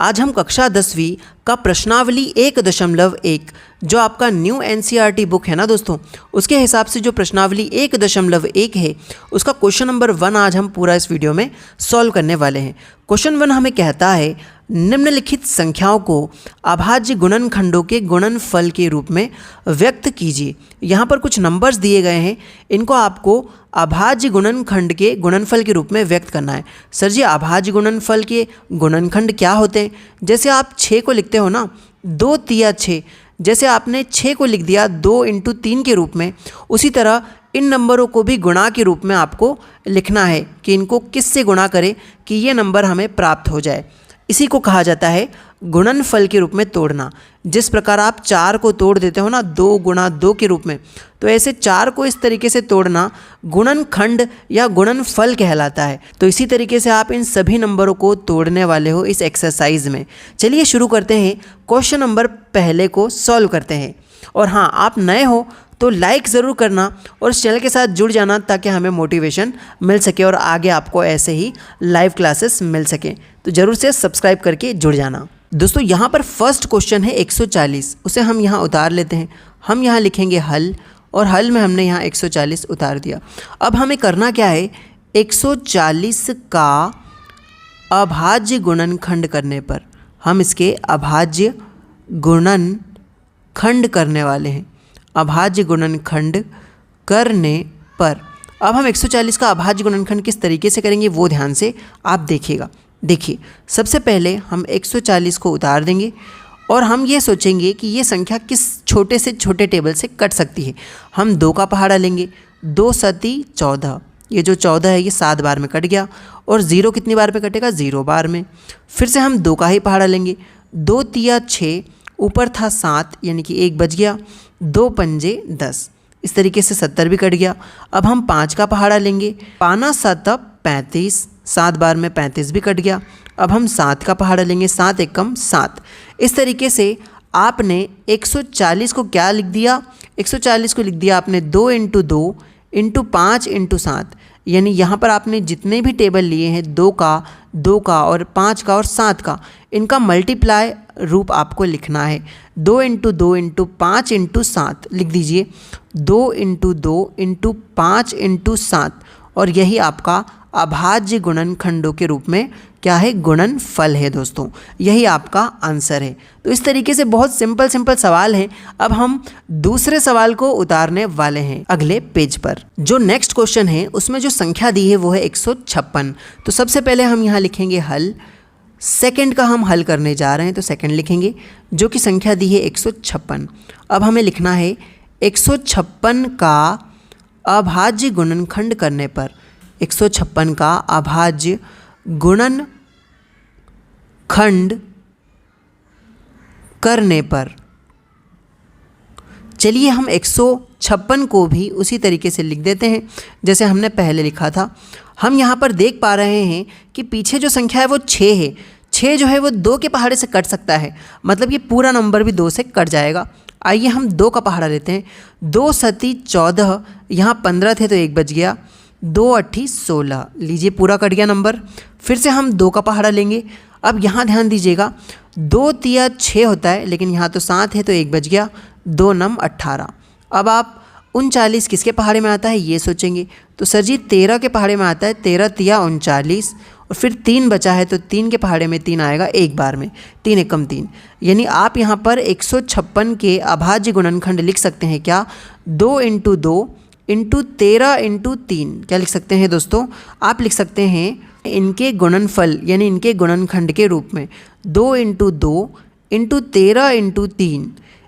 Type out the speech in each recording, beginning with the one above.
आज हम कक्षा 10वीं का प्रश्नावली 1.1 जो आपका न्यू एनसीईआरटी बुक है ना दोस्तों, उसके हिसाब से जो प्रश्नावली 1.1 है उसका क्वेश्चन नंबर 1 आज हम पूरा इस वीडियो में सॉल्व करने वाले हैं। क्वेश्चन 1 हमें कहता है निम्नलिखित संख्याओं को अभाज्य गुणनखंडों के गुणनफल के रूप में व्यक्त कीजिए। यहाँ पर कुछ नंबर्स दिए गए हैं, इनको आपको अभाज्य गुणनखंड के गुणनफल के रूप में व्यक्त करना है। सर जी अभाज्य गुणनफल के गुणनखंड क्या होते हैं? जैसे आप 6 को लिखते हो ना, 2 तिया 6, जैसे आपने 6 को लिख दिया 2 × 3 के रूप में, उसी तरह इन नंबरों को भी गुणा के रूप में आपको लिखना है कि इनको किससे गुणा करें कि ये नंबर हमें प्राप्त हो जाए। इसी को कहा जाता है गुणनफल के रूप में तोड़ना। जिस प्रकार आप 4 को तोड़ देते हो ना 2 × 2 के रूप में, तो ऐसे 4 को इस तरीके से तोड़ना गुणनखंड या गुणनफल कहलाता है। तो इसी तरीके से आप इन सभी नंबरों को तोड़ने वाले हो इस एक्सरसाइज में। चलिए शुरू करते हैं, क्वेश्चन नंबर पहले को सॉल्व करते हैं। और हाँ, आप नए हो तो लाइक ज़रूर करना और इस चैनल के साथ जुड़ जाना ताकि हमें मोटिवेशन मिल सके और आगे आपको ऐसे ही लाइव क्लासेस मिल सकें। तो ज़रूर से सब्सक्राइब करके जुड़ जाना। दोस्तों यहाँ पर फर्स्ट क्वेश्चन है 140, उसे हम यहाँ उतार लेते हैं। हम यहाँ लिखेंगे हल, और हल में हमने यहाँ 140 उतार दिया। अब हमें करना क्या है, 140 का अभाज्य गुणनखंड करने पर हम इसके अभाज्य गुणनखंड करने वाले हैं। अभाज्य गुणनखंड करने पर अब हम 140 का अभाज्य गुणनखंड किस तरीके से करेंगे वो ध्यान से आप देखिएगा। देखिए, सबसे पहले हम 140 को उतार देंगे और हम ये सोचेंगे कि ये संख्या किस छोटे से छोटे टेबल से कट सकती है। हम 2 का पहाड़ा लेंगे, 2 सती 14, ये जो 14 है ये 7 बार में कट गया, और 0 कितनी बार में कटेगा, 0 बार में। फिर से हम 2 का ही पहाड़ा लेंगे, 2 तिया 6, ऊपर था 7 यानी कि 1 बच गया, 2 पंजे 10, इस तरीके से 70 भी कट गया। अब हम 5 का पहाड़ा लेंगे, 5 7 35, 7 बार में 35 भी कट गया। अब हम 7 का पहाड़ा लेंगे, 7 एकम 7। इस तरीके से आपने 140 को क्या लिख दिया, 140 को लिख दिया आपने 2 × 2 × 5 × 7, यानी यहाँ पर आपने जितने भी टेबल लिए हैं 2 का और 5 का और 7 का, इनका मल्टीप्लाई रूप आपको लिखना है। 2 × 2 × 5 × 7 लिख दीजिए, 2 × 2 × 5 × 7, और यही आपका अभाज्य गुणनखंडों के रूप में क्या है, गुणनफल है दोस्तों। यही आपका आंसर है। तो इस तरीके से बहुत सिंपल सवाल है। अब हम दूसरे सवाल को उतारने वाले हैं अगले पेज पर। जो नेक्स्ट क्वेश्चन है उसमें जो संख्या दी है वो है 156। तो सबसे पहले हम यहाँ लिखेंगे हल, सेकंड का हम हल करने जा रहे हैं तो सेकंड लिखेंगे, जो कि संख्या दी है 156। अब हमें लिखना है 156 का अभाज्य गुणनखंड करने पर, 156 का अभाज्य गुणनखंड करने पर। चलिए हम 156 को भी उसी तरीके से लिख देते हैं जैसे हमने पहले लिखा था। हम यहाँ पर देख पा रहे हैं कि पीछे जो संख्या है वो 6 है। 6 जो है वो 2 के पहाड़े से कट सकता है, मतलब ये पूरा नंबर भी 2 से कट जाएगा। आइए हम 2 का पहाड़ा लेते हैं, 2 सती 14, यहाँ 15 थे तो 1 बच गया, 2 8 16, लीजिए पूरा कट गया नंबर। फिर से हम 2 का पहाड़ा लेंगे। अब यहाँ ध्यान दीजिएगा, 2 तिया 6 होता है, लेकिन यहाँ तो 7 है तो 1 बच गया, 2 9 18। अब आप 39 किसके पहाड़े में आता है ये सोचेंगे, तो सर जी 13 के पहाड़े में आता है, 13 तिया 39, और फिर 3 बचा है तो 3 के पहाड़े में 3 आएगा 1 बार में, 3 एकम 3। यानी आप यहाँ पर 156 के अभाज्य गुणनखंड लिख सकते हैं क्या, 2 × 2 × 13 × 3। क्या लिख सकते हैं दोस्तों, आप लिख सकते हैं इनके गुणनफल यानी इनके गुणनखंड के रूप में 2 × 2 × 13 × 3।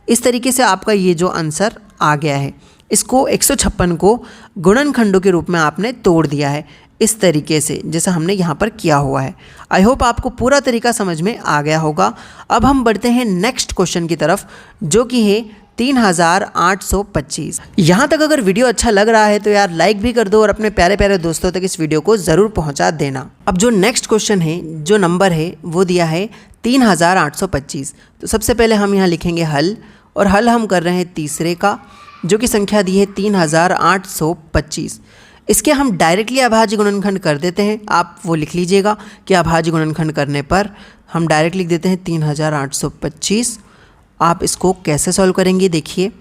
इस तरीके से आपका ये जो आंसर आ गया है, इसको 156 को गुणनखंडों के रूप में आपने तोड़ दिया है इस तरीके से जैसा हमने यहाँ पर किया हुआ है। आई होप आपको पूरा तरीका समझ में आ गया होगा। अब हम बढ़ते हैं नेक्स्ट क्वेश्चन की तरफ, जो कि है 3825। यहाँ तक अगर वीडियो अच्छा लग रहा है तो यार लाइक भी कर दो और अपने प्यारे प्यारे दोस्तों तक इस वीडियो को ज़रूर पहुँचा देना। अब जो नेक्स्ट क्वेश्चन है, जो नंबर है वो दिया है 3825। तो सबसे पहले हम यहाँ लिखेंगे हल, और हल हम कर रहे हैं तीसरे का, जो कि संख्या दी है 3825। इसके हम डायरेक्टली अभाज्य गुणनखंड कर देते हैं। आप वो लिख लीजिएगा कि अभाज्य गुणनखंड करने पर हम डायरेक्ट लिख देते हैं 3825। आप इसको कैसे सॉल्व करेंगे, देखिए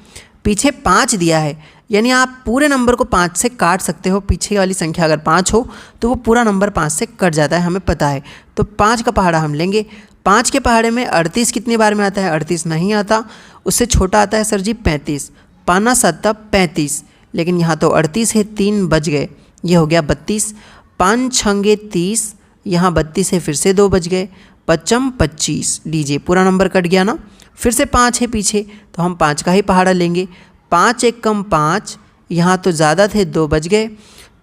पीछे 5 दिया है, यानी आप पूरे नंबर को 5 से काट सकते हो। पीछे वाली संख्या अगर 5 हो तो वो पूरा नंबर 5 से कट जाता है, हमें पता है। तो 5 का पहाड़ा हम लेंगे। 5 के पहाड़े में 38 कितनी बार में आता है, 38 नहीं आता। उससे छोटा आता है सर जी 35, 5 7 35, लेकिन यहाँ तो 38 है, 3 बच गए, ये हो गया 32। 5 6 30, यहाँ 32 है, फिर से 2 बच गए, 5 25। लीजिए पूरा नंबर कट गया ना। फिर से 5 है पीछे, तो हम 5 का ही पहाड़ा लेंगे। 5 1 5, यहाँ तो ज़्यादा थे, 2 बच गए,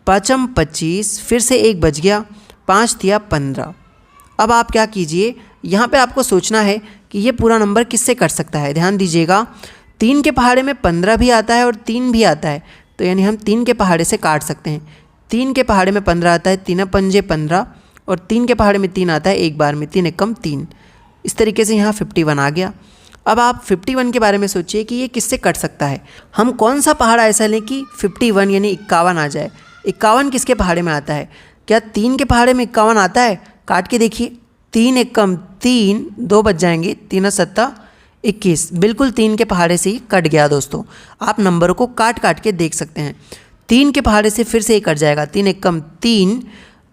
5 25, फिर से 1 बच गया, 5 दिया 15। अब आप क्या कीजिए, यहाँ पे आपको सोचना है कि ये पूरा नंबर किससे कट सकता है। ध्यान दीजिएगा, 3 के पहाड़े में 15 भी आता है और 3 भी आता है, तो यानी हम 3 के पहाड़े से काट सकते हैं। 3 के पहाड़े में 15 आता है, 3 पंजे 15, और 3 के पहाड़े में 3 आता है एक बार में, 3 एकम 3। इस तरीके से यहाँ 51 आ गया। अब आप 51 के बारे में सोचिए कि ये किससे कट सकता है। हम कौन सा पहाड़ा ऐसा लें कि 51 यानी 51 आ जाए। 51 किसके पहाड़े में आता है, क्या 3 के पहाड़े में 51 आता है? काट के देखिए, 3 एकम 3, 2 बच जाएंगे, 3 7 21, बिल्कुल 3 के पहाड़े से ही कट गया दोस्तों। आप नंबरों को काट काट के देख सकते हैं। 3 के पहाड़े से फिर से ही कट जाएगा, 3 एकम 3,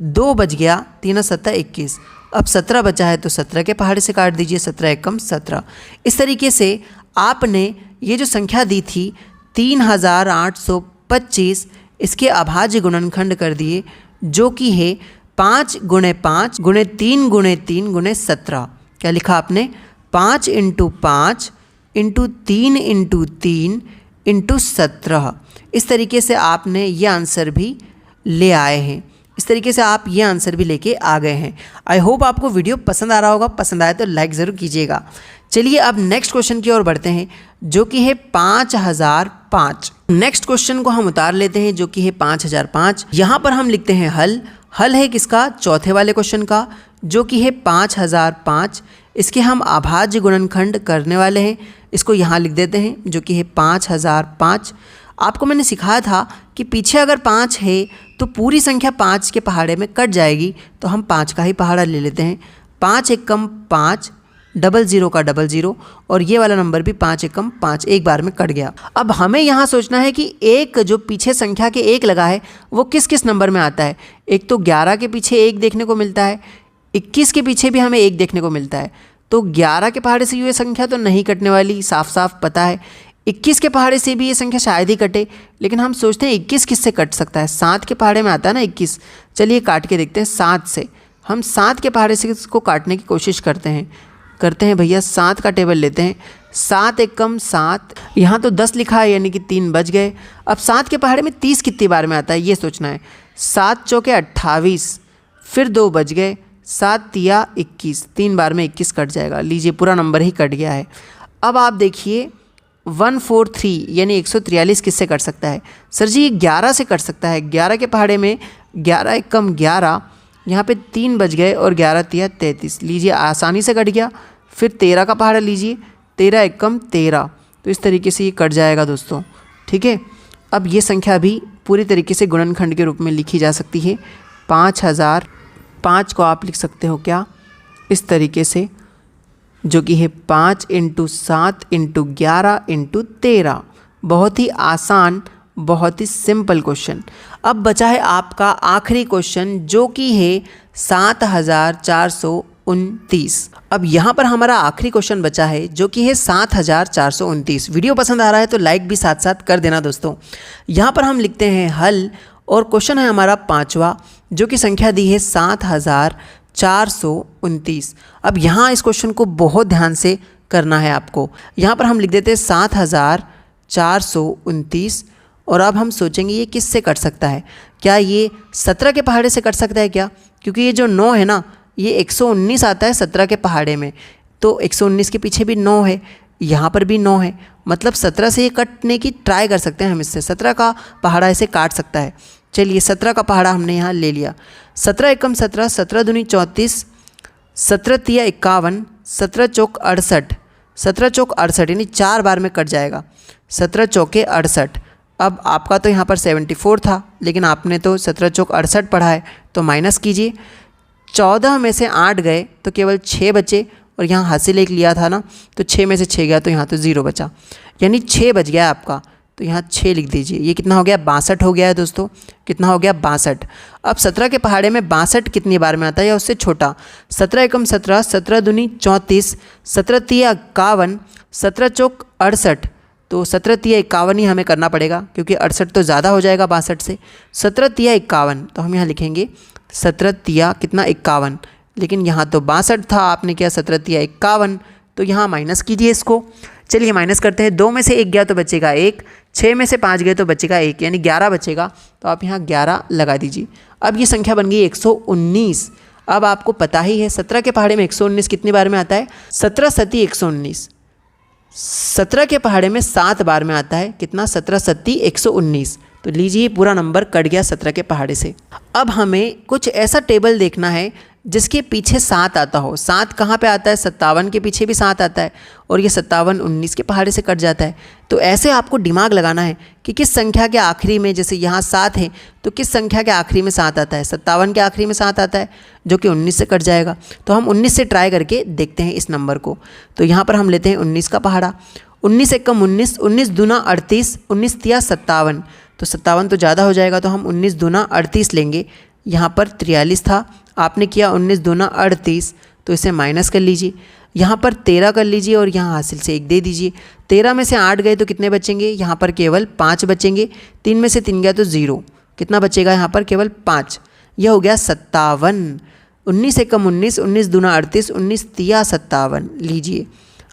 2 बच गया, 3 7 21। अब 17 बचा है तो 17 के पहाड़े से काट दीजिए, 17 एकम 17। इस तरीके से आपने ये जो संख्या दी थी 3825, इसके अभाज्य गुणनखंड कर दिए, जो कि है 5 × 5 × 3 × 3 × 17। क्या लिखा आपने? 5 × 5 × 3 × 3 × 17। इस तरीके से आपने ये आंसर भी ले आए हैं। इस तरीके से आप ये आंसर भी लेके आ गए हैं। आई होप आपको वीडियो पसंद आ रहा होगा। पसंद आए तो लाइक ज़रूर कीजिएगा। चलिए अब नेक्स्ट क्वेश्चन की ओर बढ़ते हैं, जो कि है 5005। नेक्स्ट क्वेश्चन को हम उतार लेते हैं, जो कि है 5005। यहाँ पर हम लिखते हैं हल। हल है किसका? चौथे वाले क्वेश्चन का, जो कि है 5005। इसके हम अभाज्य गुणनखंड करने वाले हैं। इसको यहाँ लिख देते हैं, जो कि है 5005। आपको मैंने सिखाया था कि पीछे अगर 5 है तो पूरी संख्या 5 के पहाड़े में कट जाएगी, तो हम 5 का ही पहाड़ा ले लेते हैं। 5 एकम 5, 00 का 00, और ये वाला नंबर भी 5 एकम 5 एक बार में कट गया। अब हमें यहाँ सोचना है कि एक जो पीछे संख्या के 1 लगा है वो किस किस नंबर में आता है। एक तो 11 के पीछे 1 देखने को मिलता है, 21 के पीछे भी हमें 1 देखने को मिलता है। तो 11 के पहाड़े से ये संख्या तो नहीं कटने वाली, साफ साफ पता है। 21 के पहाड़े से भी ये संख्या शायद ही कटे, लेकिन हम सोचते हैं 21 किससे कट सकता है। 7 के पहाड़े में आता है ना 21, चलिए काट के देखते हैं 7 से। हम 7 के पहाड़े से इसको काटने की कोशिश करते हैं भैया। 7 का टेबल लेते हैं। 7 एकम 7, यहाँ तो 10 लिखा है, यानी कि 3 बच गए। अब 7 के पहाड़े में 30 कितनी बार में आता है ये सोचना है। 7 चौके 28, फिर 2 बच गए, 7 तिया 21, 3 बार में 21 कट जाएगा। लीजिए पूरा नंबर ही कट गया है। अब आप देखिए 143 यानी 143 किससे कट सकता है? सर जी ये 11 से कट सकता है। 11 के पहाड़े में 11 एकम 11, यहाँ पे 3 बच गए, और 11 तिया 33। लीजिए आसानी से कट गया। फिर 13 का पहाड़ा लीजिए, 13 एकम 13, तो इस तरीके से ये कट जाएगा दोस्तों। ठीक है, अब ये संख्या भी पूरी तरीके से गुणनखंड के रूप में लिखी जा सकती है। 5005 को आप लिख सकते हो क्या इस तरीके से, जो कि है 5 × 7 × 11 × 13। बहुत ही आसान, बहुत ही सिंपल क्वेश्चन। अब बचा है आपका आखिरी क्वेश्चन, जो कि है 7429। अब यहाँ पर हमारा आखिरी क्वेश्चन बचा है, जो कि है 7429। वीडियो पसंद आ रहा है तो लाइक भी साथ साथ कर देना दोस्तों। यहाँ पर हम लिखते हैं हल, और क्वेश्चन है हमारा 5वां, जो कि संख्या दी है 7429। अब यहाँ इस क्वेश्चन को बहुत ध्यान से करना है आपको। यहाँ पर हम लिख देते हैं 7429, और अब हम सोचेंगे ये किससे कट सकता है। क्या ये 17 के पहाड़े से कट सकता है क्या? क्योंकि ये जो 9 है ना, ये 119 आता है 17 के पहाड़े में, तो 119 के पीछे भी 9 है, यहाँ पर भी 9 है, मतलब 17 से ये कटने की ट्राई कर सकते हैं हम। इससे 17 का पहाड़ा ऐसे काट सकता है। चलिए 17 का पहाड़ा हमने यहाँ ले लिया। 17 एकम 17, 17 दूनी 34, 17 तिया 51, 17 चौक 68, 17 चौक 68 यानी 4 बार में कट जाएगा। 17 चौके 68, अब आपका तो यहाँ पर 74 था, लेकिन आपने तो 17 चौक 68 पढ़ा है, तो माइनस कीजिए। 14 में से 8 गए तो केवल 6 बचे, और यहाँ हासिल 1 लिया था ना, तो 6 में से 6 गया तो यहाँ तो 0 बचा, यानी 6 बच गया आपका। तो यहाँ 6 लिख दीजिए। ये कितना हो गया? 62 हो गया है दोस्तों। कितना हो गया? 62। अब 17 के पहाड़े में 62 कितनी बार में आता है या उससे छोटा? 17 एकम 17, 17 दूनी 34, 17 तिया 51, 17 चौक 68, तो 17 तिया 51 ही हमें करना पड़ेगा, क्योंकि 68 तो ज़्यादा हो जाएगा 62 से। 17 तिया 51, तो हम यहाँ लिखेंगे 17 तिया कितना? 51, लेकिन यहाँ तो 62 था, आपने किया 17 तिया 51, तो यहाँ माइनस कीजिए इसको। चलिए माइनस करते हैं। 2 में से 1 गया तो बचेगा 1, 6 में से 5 गए तो बचेगा 1, यानी 11 बचेगा, तो आप यहाँ 11 लगा दीजिए। अब ये संख्या बन गई 119। अब आपको पता ही है 17 के पहाड़े में 119 कितनी बार में आता है? 17 सती 119। 17 के पहाड़े में 7 बार में आता है, कितना? 17 सती 119। तो लीजिए पूरा नंबर कट गया 17 के पहाड़े से। अब हमें कुछ ऐसा टेबल देखना है जिसके पीछे 7 आता हो। 7 कहाँ पे आता है? 57 के पीछे भी 7 आता है, और ये 57 19 के पहाड़े से कट जाता है। तो ऐसे आपको दिमाग लगाना है कि किस संख्या के आखिरी में, जैसे यहाँ 7 है तो किस संख्या के आखिरी में 7 आता है? 57 के आखिरी में 7 आता है, जो कि 19 से कट जाएगा। तो हम 19 से ट्राई करके देखते हैं इस नंबर को। तो यहाँ पर हम लेते हैं 19 का पहाड़ा। 19 एकम 19, 19 दूना 38, 19 तिया 57, तो 57 तो ज़्यादा हो जाएगा, तो हम 19 दूना 38 लेंगे। यहाँ पर 43 था, आपने किया 19 दूना 38, तो इसे माइनस कर लीजिए। यहाँ पर 13 कर लीजिए और यहाँ हासिल से 1 दे दीजिए। 13 में से 8 गए तो कितने बचेंगे? यहाँ पर केवल 5 बचेंगे। 3 में से 3 गया तो 0, कितना बचेगा? यहाँ पर केवल 5। यह हो गया 57। 19 एकम 19, 19 दूना 38, 19 तिया 57 लीजिए।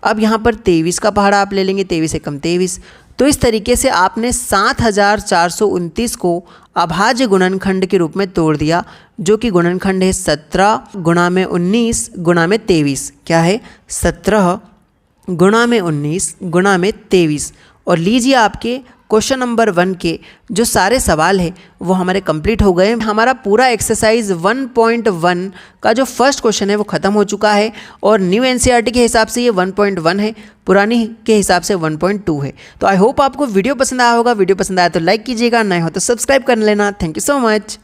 अब यहाँ पर 23 का पहाड़ा आप ले लेंगे, 23 एकम 23। तो इस तरीके से आपने 7429 को अभाज्य गुणनखंड के रूप में तोड़ दिया, जो कि गुणनखंड है 17 गुणा में 19 गुणा में 23। क्या है? 17 गुणा में 19 गुणा में 23। और लीजिए आपके क्वेश्चन नंबर 1 के जो सारे सवाल है वो हमारे कंप्लीट हो गए। हमारा पूरा एक्सरसाइज 1.1 का जो फर्स्ट क्वेश्चन है वो ख़त्म हो चुका है, और न्यू एनसीईआरटी के हिसाब से ये 1.1 है, पुरानी के हिसाब से 1.2 है। तो आई होप आपको वीडियो पसंद आया होगा। वीडियो पसंद आया तो लाइक कीजिएगा, नए हो तो सब्सक्राइब कर लेना। Thank you so much.